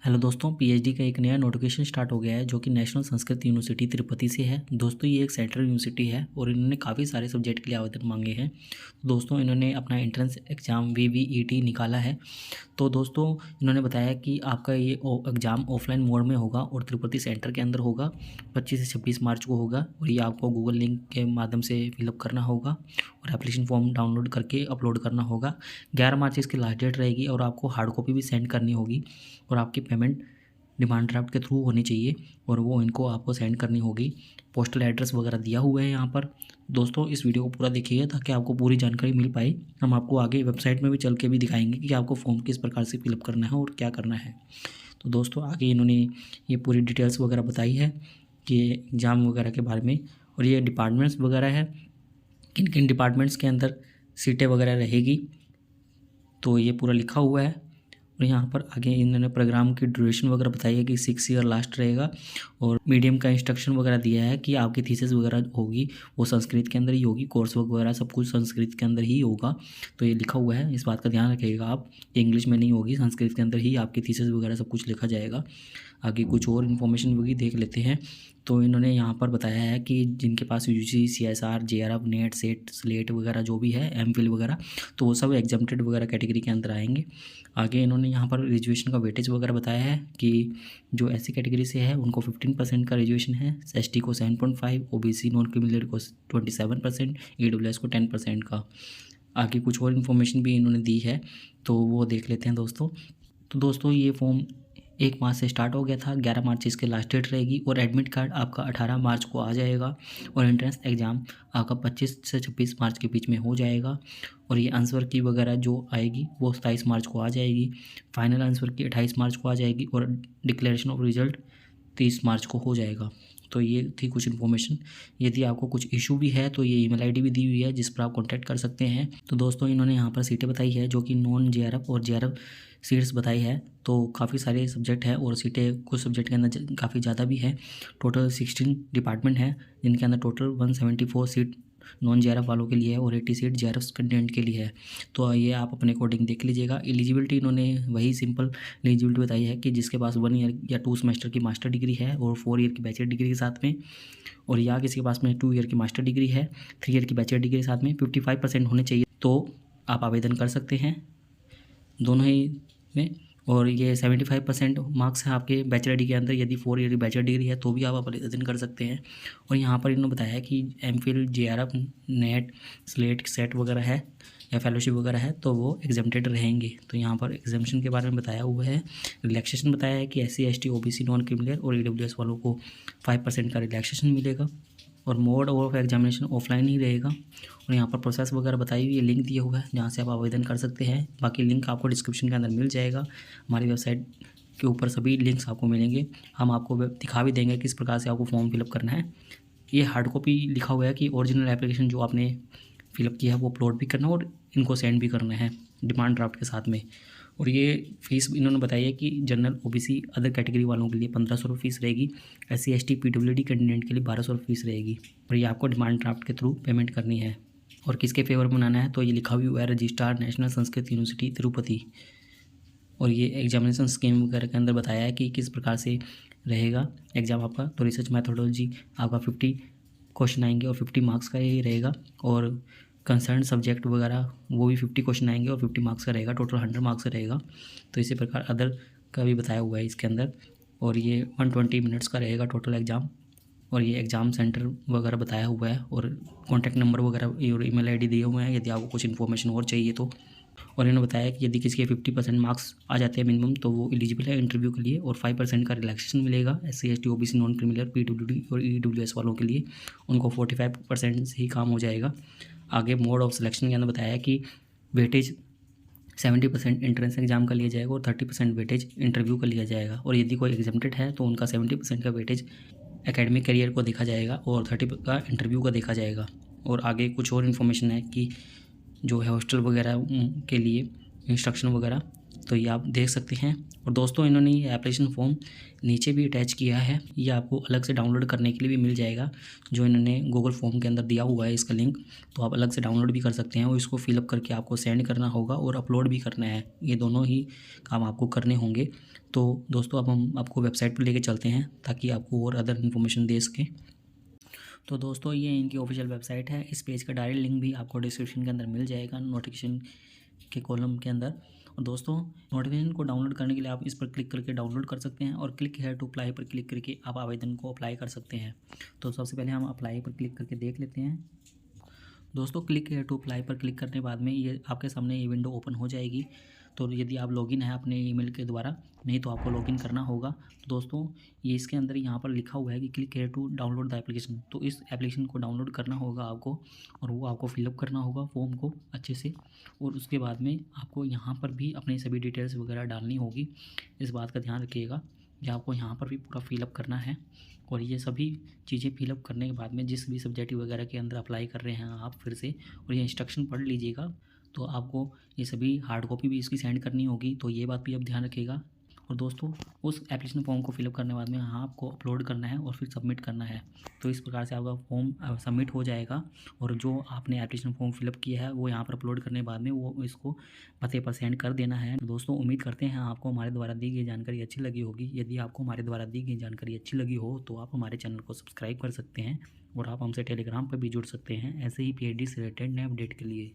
Hello दोस्तों, PhD का एक नया नोटिफिकेशन स्टार्ट हो गया है जो कि नेशनल संस्कृत यूनिवर्सिटी तिरुपति से है। दोस्तों ये एक सेंट्रल यूनिवर्सिटी है और इन्होंने काफ़ी सारे सब्जेक्ट के लिए आवेदन मांगे हैं। दोस्तों इन्होंने अपना एंट्रेंस एग्ज़ाम VVET निकाला है। तो दोस्तों इन्होंने बताया कि आपका ये एग्ज़ाम ऑफलाइन मोड में होगा और तिरुपति सेंटर के अंदर होगा। 25 से 26 मार्च को होगा और ये आपको गूगल लिंक के माध्यम से फिलअप करना होगा और एप्लीकेशन फॉर्म डाउनलोड करके अपलोड करना होगा। 11 मार्च इसकी लास्ट डेट रहेगी और आपको हार्ड कॉपी भी सेंड करनी होगी और आपकी पेमेंट डिमांड ड्राफ्ट के थ्रू होनी चाहिए और वो इनको आपको सेंड करनी होगी। पोस्टल एड्रेस वगैरह दिया हुआ है यहाँ पर। दोस्तों इस वीडियो को पूरा देखिएगा ताकि आपको पूरी जानकारी मिल पाए। हम आपको आगे वेबसाइट में भी चल के भी दिखाएंगे कि आपको फॉर्म किस प्रकार से फिलअप करना है और क्या करना है। तो दोस्तों आगे इन्होंने ये पूरी डिटेल्स वगैरह बताई है कि एग्ज़ाम वगैरह के बारे में और ये डिपार्टमेंट्स वगैरह है, किन किन डिपार्टमेंट्स के अंदर सीटें वगैरह रहेगी, तो ये पूरा लिखा हुआ है। और यहाँ पर आगे इन्होंने प्रोग्राम की ड्यूरेशन वगैरह बताई है कि 6 ईयर लास्ट रहेगा और मीडियम का इंस्ट्रक्शन वगैरह दिया है कि आपकी थीसिस वगैरह होगी वो संस्कृत के अंदर ही होगी, कोर्स वर्क वगैरह सब कुछ संस्कृत के अंदर ही होगा। तो ये लिखा हुआ है, इस बात का ध्यान रखिएगा आप, इंग्लिश में नहीं होगी, संस्कृत के अंदर ही आपकी थीसिस वगैरह सब कुछ लिखा जाएगा। आगे कुछ और इन्फॉर्मेशन भी देख लेते हैं। तो इन्होंने यहाँ पर बताया है कि जिनके पास UGC, CSR, JRF, net, set, slate वगैरह जो भी है, MPhil वगैरह, तो वो सब एग्जाम्प्टेड वगैरह कैटेगरी के अंदर आएंगे। आगे इन्होंने यहाँ पर रिजर्वेशन का वेटेज वगैरह बताया है कि जो SC कैटेगरी से है उनको 15% का रिजर्वेशन है, ST को 7.5, OBC नॉन क्रिमिनल को 27%, EWS को 10% का। आगे कुछ और इन्फॉर्मेशन भी इन्होंने दी है तो वो देख लेते हैं दोस्तों। तो दोस्तों ये फॉर्म 1 मार्च से स्टार्ट हो गया था, 11 मार्च इसकी लास्ट डेट रहेगी और एडमिट कार्ड आपका 18 मार्च को आ जाएगा और एंट्रेंस एग्ज़ाम आपका 25 से 26 मार्च के बीच में हो जाएगा और ये आंसर की वगैरह जो आएगी वो 27 मार्च को आ जाएगी, फाइनल आंसर की 28 मार्च को आ जाएगी और डिक्लेरेशन ऑफ रिजल्ट 30 मार्च को हो जाएगा। तो ये थी कुछ इन्फॉर्मेशन। यदि आपको कुछ इशू भी है तो ये ईमेल आईडी भी दी हुई है जिस पर आप कॉन्टैक्ट कर सकते हैं। तो दोस्तों इन्होंने यहाँ पर सीटें बताई है जो कि नॉन JRF और JRF सीट्स बताई है। तो काफ़ी सारे सब्जेक्ट हैं और सीटें कुछ सब्जेक्ट के अंदर काफ़ी ज़्यादा भी है। टोटल 16 डिपार्टमेंट हैं जिनके अंदर टोटल 174 सीट नॉन JRF वालों के लिए है और 80 सीट JRF कंटेंट के लिए है। तो ये आप अपने अकॉर्डिंग देख लीजिएगा। एलिजिबिलिटी इन्होंने वही सिंपल एलिजिबिलिटी बताई है कि जिसके पास 1 ईयर या 2 सेमेस्टर की मास्टर डिग्री है और 4 ईयर की बैचलर डिग्री के साथ में, और या किसी के पास में 2 ईयर की मास्टर डिग्री है, 3 ईयर की बैचलर डिग्री के साथ में 55% होने चाहिए तो आप आवेदन कर सकते हैं दोनों ही में। और ये 75% मार्क्स हैं आपके बैचलर डिग्री के अंदर, यदि 4 ईयर की बैचलर डिग्री है तो भी आप आवेदन कर सकते हैं। और यहाँ पर इन्होंने बताया कि MPhil, JRF, net, slate, set वगैरह है या फेलोशिप वगैरह है तो वो एग्जाम्प्टेड रहेंगे। तो यहाँ पर एग्जामेशन के बारे में बताया हुआ है। रिलैक्सेशन बताया है कि SC, ST, OBC non criminal और EWS वालों को 5% का रिलैक्सेशन मिलेगा और मोड ऑफ एग्जामिनेशन ऑफलाइन ही रहेगा। और यहाँ पर प्रोसेस वगैरह बताई हुई है, लिंक दिया हुआ है जहाँ से आप आवेदन कर सकते हैं। बाकी लिंक आपको डिस्क्रिप्शन के अंदर मिल जाएगा। हमारी वेबसाइट के ऊपर सभी लिंक्स आपको मिलेंगे। हम आपको दिखा भी देंगे किस प्रकार से आपको फॉर्म फिलअप करना है। ये हार्ड कॉपी लिखा हुआ है कि ओरिजिनल एप्लीकेशन जो आपने फिलअप किया है वो अपलोड भी करना और इनको सेंड भी करना है डिमांड ड्राफ्ट के साथ में। और ये फ़ीस इन्होंने बताई है कि जनरल, OBC, अदर कैटेगरी वालों के लिए 1500 रुपये फ़ीस रहेगी, SC, ST, PWD कैंडिडेट के लिए 1200 रुपये फ़ीस रहेगी और ये आपको डिमांड ड्राफ्ट के थ्रू पेमेंट करनी है। और किसके फेवर में बनाना है तो ये लिखा हुआ है registrar national Sanskrit university Tirupati. और ये एग्जामिनेशन स्कीम वगैरह के अंदर बताया है कि किस प्रकार से रहेगा एग्ज़ाम आपका। तो रिसर्च मैथोडोलॉजी आपका 50 क्वेश्चन आएंगे और 50 मार्क्स का ही रहेगा और कंसर्न सब्जेक्ट वगैरह वो भी 50 क्वेश्चन आएंगे और 50 मार्क्स का रहेगा, टोटल 100 मार्क्स का रहेगा। तो इसी प्रकार अदर का भी बताया हुआ है इसके अंदर। और ये 120 मिनट्स का रहेगा टोटल एग्ज़ाम। और ये एग्ज़ाम सेंटर वगैरह बताया हुआ है और कॉन्टैक्ट नंबर वगैरह और ईमेल आईडी दिए हुए हैं यदि आपको कुछ इन्फॉर्मेशन और चाहिए तो। और इन्होंने बताया कि यदि किसी के 50% मार्क्स आ जाते हैं मिनिमम तो वो एलिजिबल है इंटरव्यू के लिए और 5% का रिलैक्सेशन मिलेगा SC, ST, OBC non criminal, PWD और EWS वालों के लिए। उनको 45% से ही काम हो जाएगा। आगे मोड ऑफ सिलेक्शन के अंदर बताया है कि वेटेज 70% एंट्रेंस एग्जाम का लिया जाएगा और 30% वेटेज इंटरव्यू का लिया जाएगा। और यदि कोई एग्जाम्प्टेड है तो उनका 70% का वेटेज एकेडमिक करियर को देखा जाएगा और 30 का इंटरव्यू का देखा जाएगा। और आगे कुछ और इन्फॉर्मेशन है कि जो है हॉस्टल वगैरह के लिए इंस्ट्रक्शन वगैरह तो ये आप देख सकते हैं। और दोस्तों इन्होंने ये एप्लीकेशन फॉर्म नीचे भी अटैच किया है, ये आपको अलग से डाउनलोड करने के लिए भी मिल जाएगा, जो इन्होंने गूगल फॉर्म के अंदर दिया हुआ है इसका लिंक, तो आप अलग से डाउनलोड भी कर सकते हैं और इसको फिलअप करके आपको सेंड करना होगा और अपलोड भी करना है। ये दोनों ही काम आपको करने होंगे। तो दोस्तों अब हम आपको वेबसाइट पर लेके चलते हैं ताकि आपको और अदर इन्फॉर्मेशन दे सकें। तो दोस्तों ये इनकी ऑफिशियल वेबसाइट है। इस पेज का डायरेक्ट लिंक भी आपको डिस्क्रिप्शन के अंदर मिल जाएगा, नोटिफिकेशन के कॉलम के अंदर। और दोस्तों नोटिफिकेशन को डाउनलोड करने के लिए आप इस पर क्लिक करके डाउनलोड कर सकते हैं और क्लिक हेयर टू अप्लाई पर क्लिक करके आप आवेदन को अप्लाई कर सकते हैं। तो सबसे पहले हम अप्लाई पर क्लिक करके देख लेते हैं। दोस्तों क्लिक हेयर टू अप्लाई पर क्लिक करने के बाद में ये आपके सामने ये विंडो ओपन हो जाएगी। तो यदि आप लॉगिन है अपने ईमेल के द्वारा, नहीं तो आपको लॉगिन करना होगा। तो दोस्तों ये इसके अंदर यहाँ पर लिखा हुआ है कि click here to download the application, तो इस एप्लीकेशन को डाउनलोड करना होगा आपको और वो आपको फिलअप करना होगा फॉर्म को अच्छे से। और उसके बाद में आपको यहाँ पर भी अपनी सभी डिटेल्स वगैरह डालनी होगी। इस बात का ध्यान रखिएगा कि आपको यहाँ पर भी पूरा फिलअप करना है। और ये सभी चीज़ें फिलअप करने के बाद में जिस भी सब्जेक्ट वगैरह के अंदर अप्लाई कर रहे हैं आप फिर से, और ये इंस्ट्रक्शन पढ़ लीजिएगा, तो आपको ये सभी हार्ड कॉपी भी इसकी सेंड करनी होगी, तो ये बात भी आप ध्यान रखिएगा। और दोस्तों उस एप्लीकेशन फॉर्म को फिलअप करने के बाद में यहाँ आपको अपलोड करना है और फिर सबमिट करना है। तो इस प्रकार से आपका फॉर्म सबमिट हो जाएगा और जो आपने एप्लीकेशन फॉर्म फिलअप किया है वो यहाँ पर अपलोड करने के बाद में वो इसको पते पर सेंड कर देना है। दोस्तों उम्मीद करते हैं आपको हमारे द्वारा दी गई जानकारी अच्छी लगी होगी। यदि आपको हमारे द्वारा दी गई जानकारी अच्छी लगी हो तो आप हमारे चैनल को सब्सक्राइब कर सकते हैं और आप हमसे टेलीग्राम पर भी जुड़ सकते हैं ऐसे ही PhD से रिलेटेड नए अपडेट के लिए।